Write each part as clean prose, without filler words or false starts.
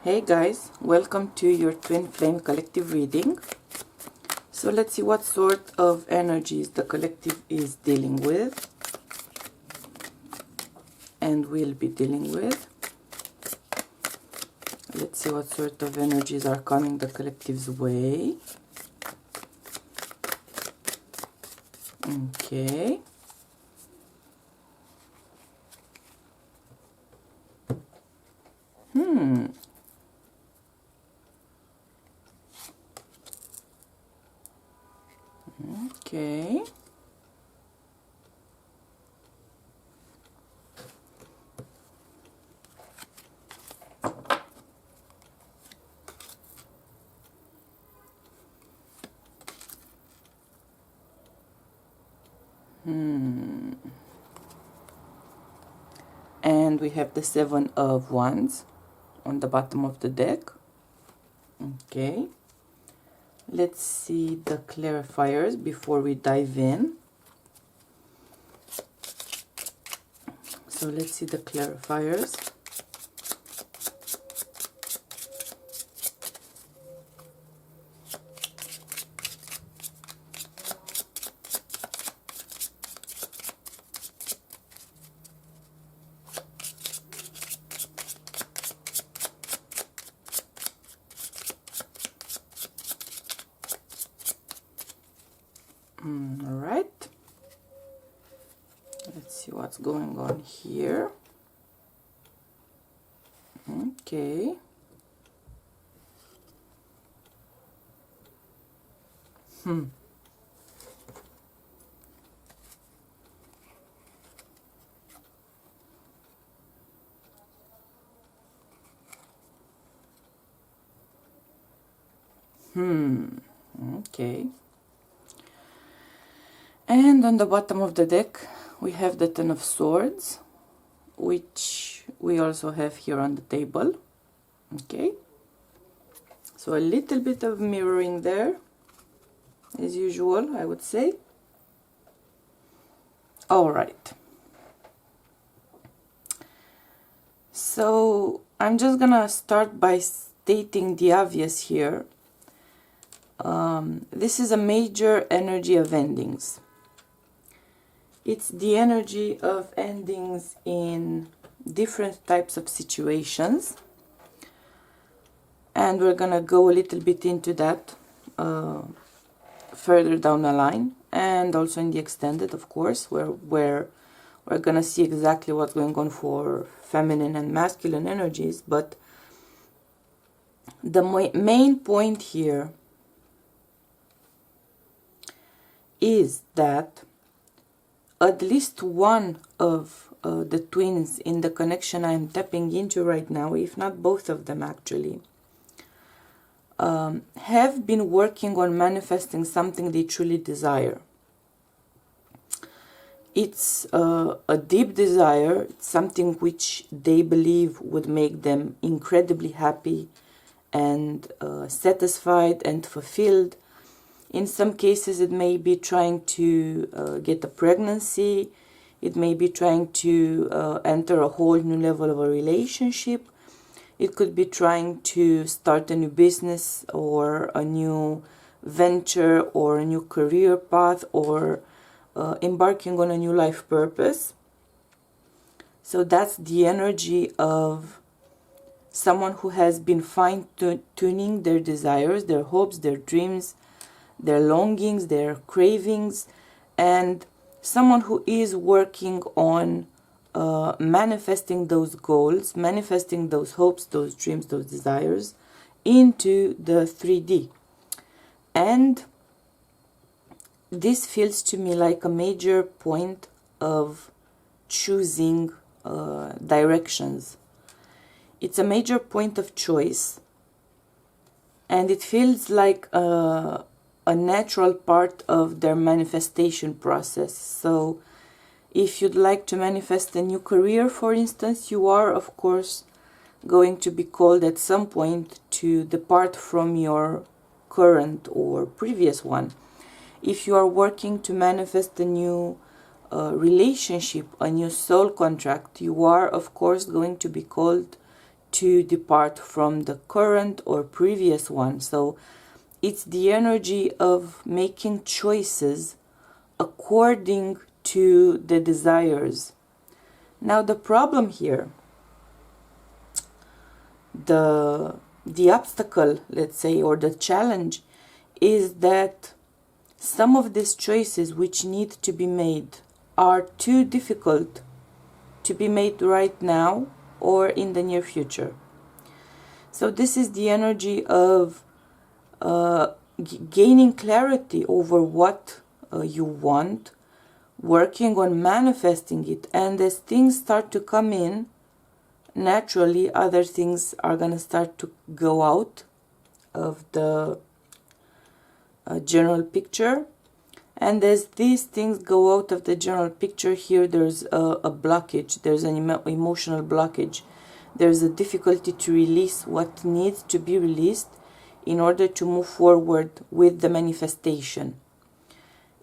Hey guys, welcome to your Twin Flame collective reading. So let's see what sort of energies the collective is dealing with and will be dealing with. Let's see what sort of energies are coming the collective's way. Okay. Okay. And we have the Seven of Wands on the bottom of the deck. Okay. Let's see the clarifiers before we dive in. So let's see the clarifiers. All right. Let's see what's going on here. Okay. Okay. And on the bottom of the deck, we have the Ten of Swords, which we also have here on the table. Okay. So a little bit of mirroring there, as usual, I would say. All right. So I'm just gonna start by stating the obvious here. This is a major energy of endings. It's the energy of endings in different types of situations. And we're gonna go a little bit into that further down the line, and also in the extended, of course, where we're gonna see exactly what's going on for feminine and masculine energies. But the main point here is that at least one of the twins in the connection I'm tapping into right now, if not both of them actually, have been working on manifesting something they truly desire. It's a deep desire, something which they believe would make them incredibly happy and satisfied and fulfilled. In some cases, it may be trying to get a pregnancy. It may be trying to enter a whole new level of a relationship. It could be trying to start a new business or a new venture or a new career path or embarking on a new life purpose. So that's the energy of someone who has been fine-tuning their desires, their hopes, their dreams, their longings, their cravings, and someone who is working on manifesting those goals, manifesting those hopes, those dreams, those desires into the 3D. And this feels to me like a major point of choosing directions. It's a major point of choice, and it feels like a natural part of their manifestation process. So if you'd like to manifest a new career, for instance, you are, of course, going to be called at some point to depart from your current or previous one. If you are working to manifest a new relationship, a new soul contract, you are, of course, going to be called to depart from the current or previous one. So it's the energy of making choices according to the desires. Now the problem here, the obstacle, let's say, or the challenge, is that some of these choices which need to be made are too difficult to be made right now or in the near future. So this is the energy of gaining clarity over what you want, working on manifesting it, and as things start to come in, naturally other things are going to start to go out of the general picture. And as these things go out of the general picture, here there's a blockage, there's an emotional blockage, there's a difficulty to release what needs to be released in order to move forward with the manifestation.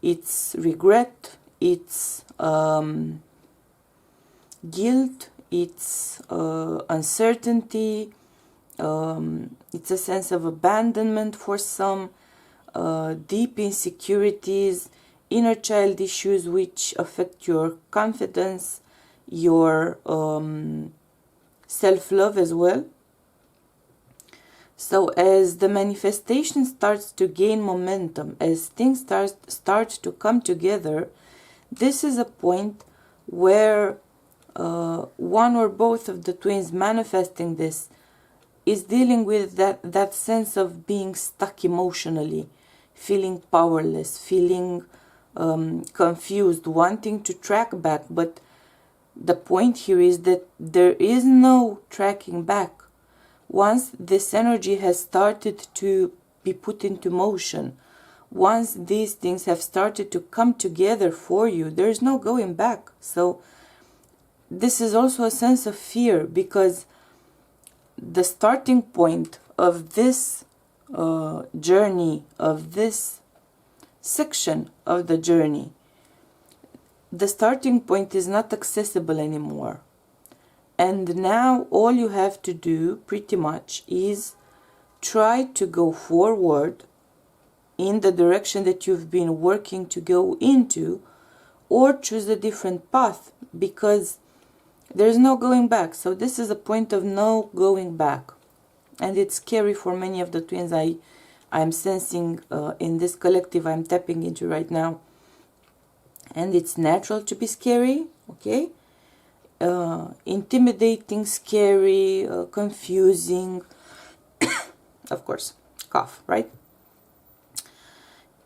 It's regret, it's guilt, it's uncertainty, it's a sense of abandonment for some, deep insecurities, inner child issues which affect your confidence, your self-love as well. So as the manifestation starts to gain momentum, as things start to come together, this is a point where one or both of the twins manifesting this is dealing with that sense of being stuck emotionally, feeling powerless, feeling confused, wanting to track back. But the point here is that there is no tracking back. Once this energy has started to be put into motion, once these things have started to come together for you, there's no going back. So this is also a sense of fear, because the starting point of this journey, of this section of the journey, the starting point is not accessible anymore. And now all you have to do pretty much is try to go forward in the direction that you've been working to go into, or choose a different path, because there's no going back. So this is a point of no going back. And it's scary for many of the twins I'm sensing in this collective I'm tapping into right now. And it's natural to be scary, okay? Intimidating, scary, confusing, of course, cough, right?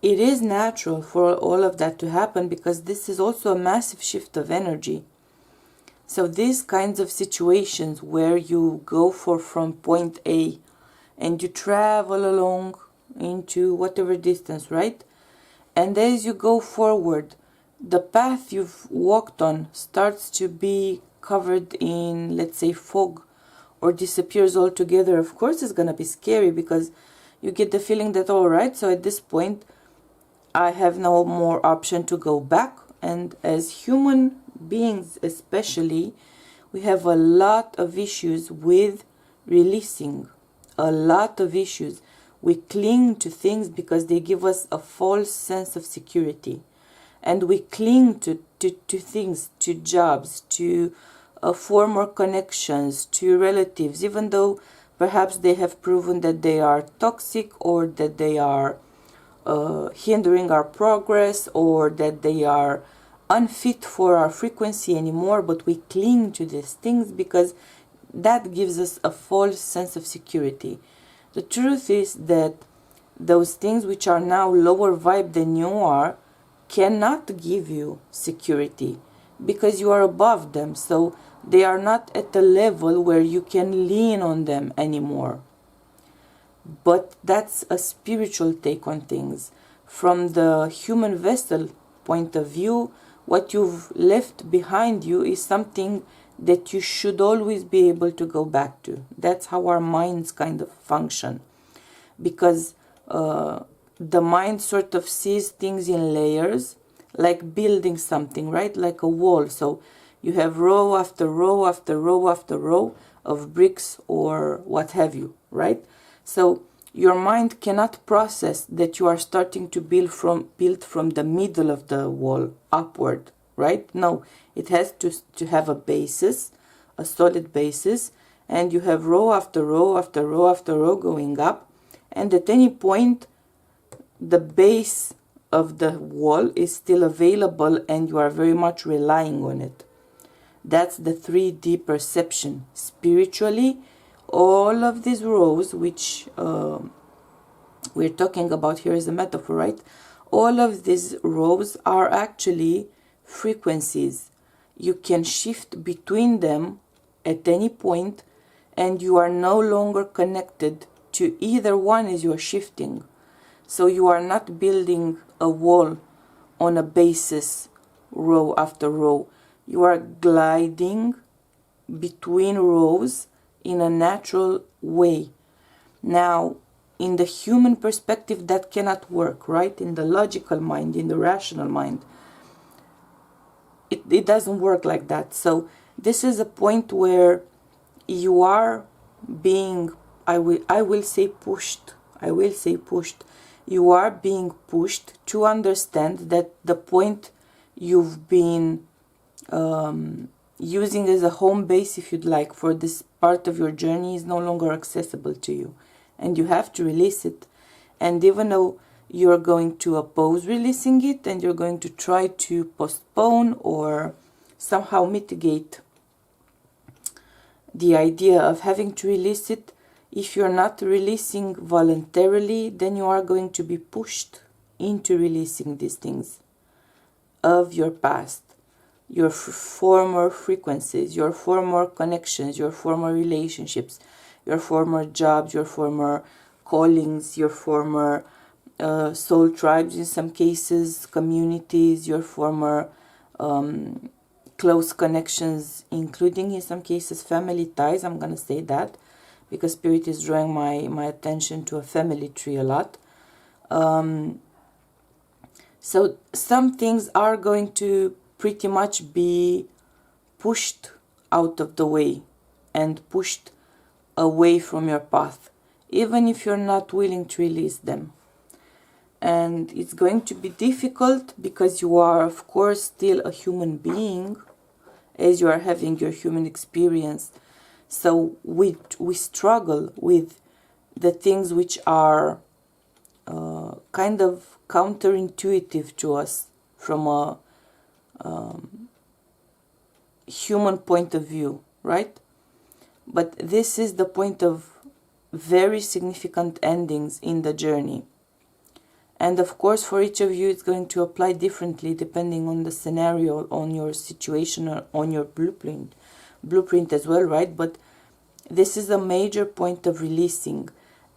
It is natural for all of that to happen, because this is also a massive shift of energy. So these kinds of situations where you go from point A and you travel along into whatever distance, right? And as you go forward, the path you've walked on starts to be covered in, let's say, fog, or disappears altogether. Of course it's going to be scary, because you get the feeling that, all right, so at this point I have no more option to go back. And as human beings especially, we have a lot of issues with releasing, a lot of issues. We cling to things because they give us a false sense of security. And we cling to things, to jobs, to former connections, to relatives, even though perhaps they have proven that they are toxic, or that they are hindering our progress, or that they are unfit for our frequency anymore. But we cling to these things because that gives us a false sense of security. The truth is that those things which are now lower vibe than you are cannot give you security, because you are above them. So they are not at the level where you can lean on them anymore. But that's a spiritual take on things. From the human vessel point of view, what you've left behind you is something that you should always be able to go back to. That's how our minds kind of function. Because the mind sort of sees things in layers, like building something, right? Like a wall. So you have row after row after row after row of bricks or what have you, right? So your mind cannot process that you are starting to build from the middle of the wall upward, right? No, it has to have a basis, a solid basis, and you have row after row after row after row going up, and at any point the base of the wall is still available and you are very much relying on it. That's the 3D perception. Spiritually, all of these rows, which we're talking about here as a metaphor, right? All of these rows are actually frequencies. You can shift between them at any point, and you are no longer connected to either one as you are shifting. So you are not building a wall on a basis, row after row. You are gliding between rows in a natural way. Now, in the human perspective, that cannot work, right? In the logical mind, in the rational mind, it doesn't work like that. So this is a point where you are being, I will say pushed. You are being pushed to understand that the point you've been using as a home base, if you'd like, for this part of your journey is no longer accessible to you, and you have to release it. And even though you're going to oppose releasing it, and you're going to try to postpone or somehow mitigate the idea of having to release it, if you're not releasing voluntarily, then you are going to be pushed into releasing these things of your past, your former frequencies, your former connections, your former relationships, your former jobs, your former callings, your former soul tribes in some cases, communities, your former close connections, including in some cases family ties. I'm going to say that because Spirit is drawing my attention to a family tree a lot. So some things are going to pretty much be pushed out of the way and pushed away from your path, even if you're not willing to release them. And it's going to be difficult because you are, of course, still a human being as you are having your human experience. So we struggle with the things which are kind of counterintuitive to us from a human point of view, right? But this is the point of very significant endings in the journey. And of course, for each of you, it's going to apply differently depending on the scenario, on your situation, or on your blueprint as well, right? But this is a major point of releasing.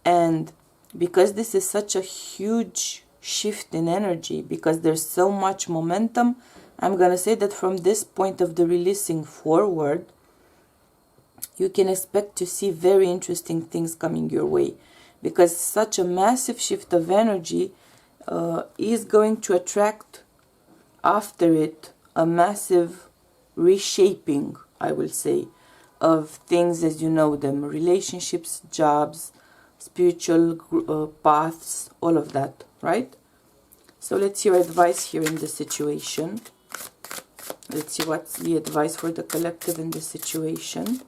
And because this is such a huge shift in energy, because there's so much momentum, I'm going to say that from this point of the releasing forward, you can expect to see very interesting things coming your way, because such a massive shift of energy is going to attract after it a massive reshaping, I will say, of things as you know them, relationships, jobs, spiritual paths, all of that, right? So let's hear advice here in the situation. Let's see what's the advice for the collective in this situation.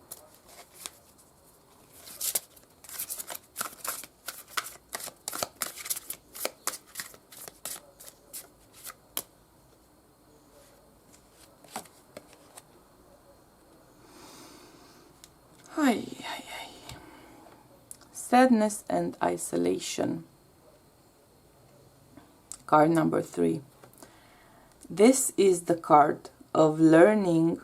Sadness and isolation. Card number 3. This is the card of learning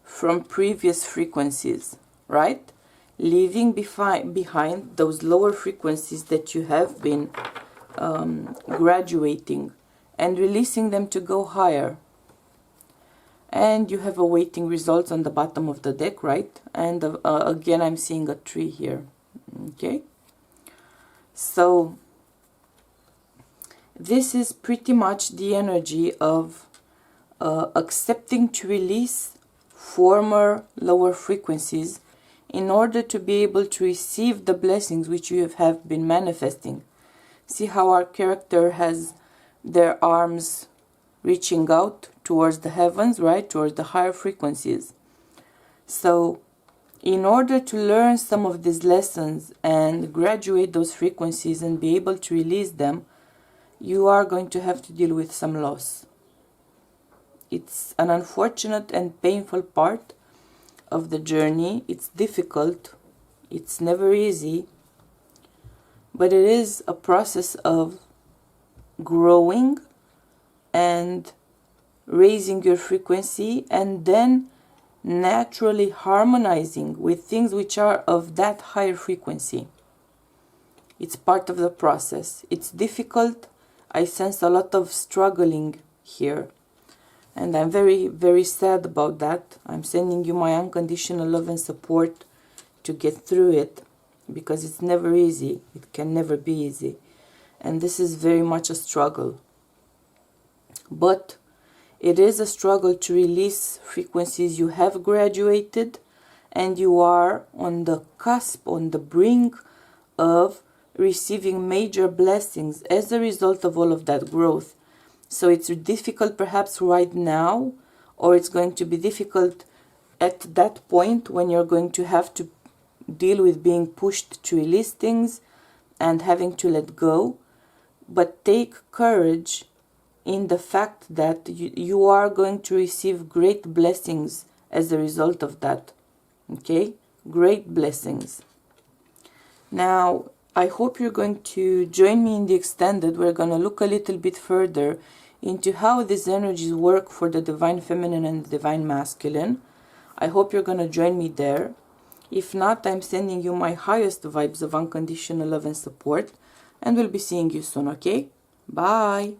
from previous frequencies, right? Leaving behind those lower frequencies that you have been graduating and releasing them to go higher. And you have awaiting results on the bottom of the deck, right? And again, I'm seeing a tree here. Okay, so this is pretty much the energy of accepting to release former lower frequencies in order to be able to receive the blessings which you have been manifesting. See how our character has their arms reaching out towards the heavens, right? Towards the higher frequencies. So in order to learn some of these lessons and graduate those frequencies and be able to release them, you are going to have to deal with some loss. It's an unfortunate and painful part of the journey. It's difficult. It's never easy. But it is a process of growing and raising your frequency, and then naturally harmonizing with things which are of that higher frequency. It's part of the process. It's difficult. I sense a lot of struggling here. And I'm very, very sad about that. I'm sending you my unconditional love and support to get through it, because it's never easy. It can never be easy. And this is very much a struggle. But it is a struggle to release frequencies you have graduated, and you are on the cusp, on the brink of receiving major blessings as a result of all of that growth. So it's difficult perhaps right now, or it's going to be difficult at that point when you're going to have to deal with being pushed to release things and having to let go. But take courage in the fact that you are going to receive great blessings as a result of that. Okay? Great blessings. Now, I hope you're going to join me in the extended. We're going to look a little bit further into how these energies work for the Divine Feminine and the Divine Masculine. I hope you're going to join me there. If not, I'm sending you my highest vibes of unconditional love and support, and we'll be seeing you soon, okay? Bye!